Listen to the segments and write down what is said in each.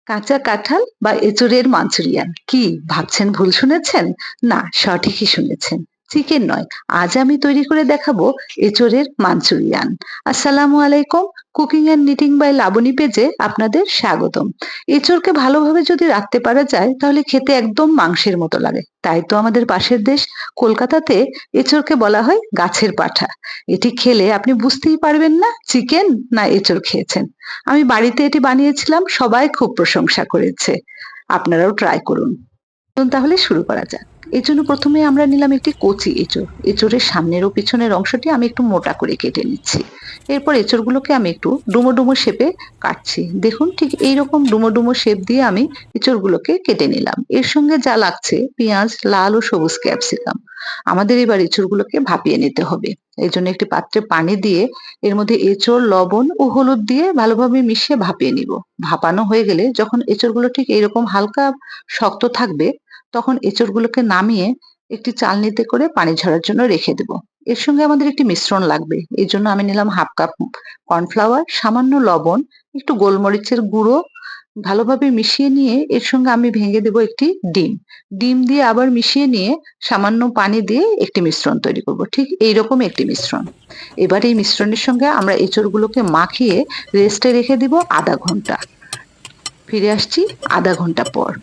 কাঁচা কাঁঠাল বা এঁচোড়ের মাঞ্চুরিয়ান কি ভাবছেন? ভুল শুনেছেন? না, সঠিকই শুনেছেন। চিকেন নয়, আজ আমি তৈরি করে দেখাবো এঁচোড়ের মাঞ্চুরিয়ান। আসসালামু আলাইকুম। Cooking and knitting by Laboni পেজে আপনাদের স্বাগতম। এঁচোড়কে ভালোভাবে যদি রাখতে পারা যায় তাহলে খেতে একদম মাংসের মতো লাগে। তাই তো আমাদের পাশের দেশ কলকাতাতে এঁচোড়কে বলা হয় গাছের পাঠা। এটি খেলে আপনি বুঝতেই পারবেন না চিকেন না এঁচোড় খেয়েছেন। আমি বাড়িতে এটি বানিয়েছিলাম, সবাই খুব প্রশংসা করেছে। আপনারাও ট্রাই করুন। চলুন তাহলে শুরু করা যাক। এর জন্য প্রথমে আমরা নিলাম একটি কচি এঁচোড়। এঁচোড়ের সামনের ও পিছনের অংশটি আমি একটু মোটা করে কেটে নিচ্ছি। এরপর এঁচোড়গুলোকে আমি একটু ডুমো ডুমো শেপে কাটছি। দেখুন ঠিক এইরকম ডুমো ডুমো শেপ দিয়ে আমি এঁচোড়গুলোকে কেটে নিলাম। এর সঙ্গে যা লাগছে পেঁয়াজ, লাল ও সবুজ ক্যাপসিকাম। আমাদের এবার এঁচোড়গুলোকে ভাপিয়ে নিতে হবে। এই জন্য একটি পাত্রে পানি দিয়ে এর মধ্যে এঁচোড়, লবণ ও হলুদ দিয়ে ভালোভাবে মিশিয়ে ভাপিয়ে নিব। ভাপানো হয়ে গেলে যখন এঁচোড়গুলো ঠিক এইরকম হালকা শক্ত থাকবে তখন এঁচোড়গুলোকে নামিয়ে একটি চালনিতে করে পানি ঝরার জন্য রেখে দেব। এর সঙ্গে আমাদের একটি মিশ্রণ লাগবে। এর জন্য আমি নিলাম হাফ কাপ কর্নফ্লাওয়ার, সামান্য লবণ, একটু গোলমরিচের গুঁড়ো ভালোভাবে মিশিয়ে নিয়ে এর সঙ্গে আমি ভেঙে দেব একটি ডিম। ডিম দিয়ে আবার মিশিয়ে নিয়ে সামান্য পানি দিয়ে একটি মিশ্রণ তৈরি করব। ঠিক এইরকম একটি মিশ্রণ। এবার এই মিশ্রণের সঙ্গে আমরা এঁচোড়গুলোকে মাখিয়ে রেস্টে রেখে দিব আধা ঘন্টা। ফিরে আসছি আধা ঘন্টা পর।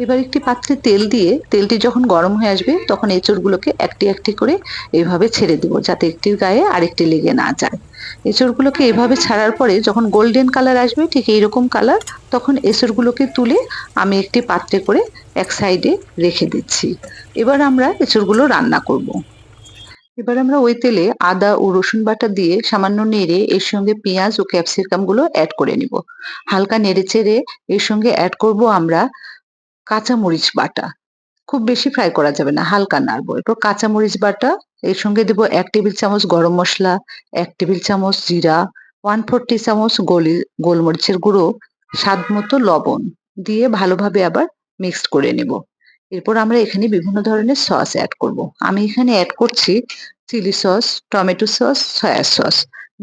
এবার একটি পাত্রে তেল দিয়ে তেলটি যখন গরম হয়ে আসবে তখন এঁচড়গুলোকে একটি একটি করে এইভাবে ছেড়ে দিব যাতে একটির গায়ে আরেকটি লেগে না যায়। এঁচড়গুলোকে এভাবে ছাড়ার পরে যখন গোল্ডেন কালার আসবে ঠিক এইরকম কালার তখন এঁচড়গুলোকে তুলে আমি একটি পাত্রে করে এক সাইডে রেখে দিচ্ছি। এবার আমরা এঁচড়গুলো রান্না করব। এবার আমরা ওই তেলে আদা ও রসুন বাটা দিয়ে সামান্য নেড়ে এর সঙ্গে পেঁয়াজ ও ক্যাপসিকাম গুলো অ্যাড করে নিব। হালকা নেড়ে চেড়ে এর সঙ্গে অ্যাড করব আমরা কাঁচামরিচ বাটা। খুব বেশি ফ্রাই করা যাবে না, হালকা নাড়বো। এরপর কাঁচামরিচ বাটা, এর সঙ্গে দেব ১ টেবিল চামচ গরম মসলা, ১ টেবিল চামচ জিরা, 1/4 টি চামচ গোলমরিচের গুঁড়ো, স্বাদ মতো লবণ দিয়ে ভালোভাবে আবার মিক্সড করে নেব। এরপর আমরা এখানে বিভিন্ন ধরনের সস এড করব। আমি এখানে এড করছি chilli sauce, tomato sauce, soya sauce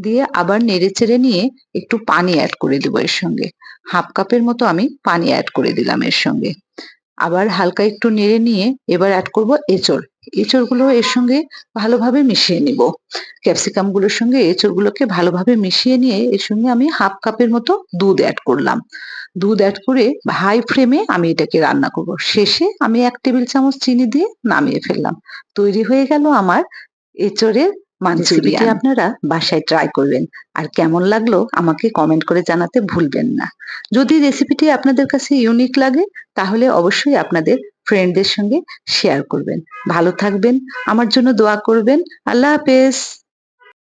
দিয়ে আবার নেড়েচেড়ে নিয়ে একটু পানি এড করে দেব এর সঙ্গে। হাফ কাপের মতো আমি পানি এড করে দিলাম এর সঙ্গে। আবার হালকা একটু নেড়ে নিয়ে এবার এড করব এঁচড়। এঁচড়গুলো এর সঙ্গে ভালোভাবে মিশিয়ে নিব। ক্যাপসিকাম গুলোর সঙ্গে এঁচড়গুলোকে ভালোভাবে মিশিয়ে নিয়ে এর সঙ্গে আমি হাফ কাপের মতো দুধ এড করলাম। দুধ এড করে হাই ফ্লেমে আমি এটাকে রান্না করব। শেষে আমি ১ টেবিল চামচ চিনি দিয়ে নামিয়ে ফেললাম। তৈরি হয়ে গেল আমার এঁচড়ের মাঞ্চুরিয়ান। আপনারা বাসায় ট্রাই করবেন। আর কেমন লাগলো আমাকে কমেন্ট করে জানাতে ভুলবেন না। যদি রেসিপিটি আপনাদের কাছে ইউনিক লাগে তাহলে অবশ্যই আপনাদের ফ্রেন্ডদের সঙ্গে শেয়ার করবেন। ভালো থাকবেন, আমার জন্য দোয়া করবেন। আল্লাহ হাফেজ।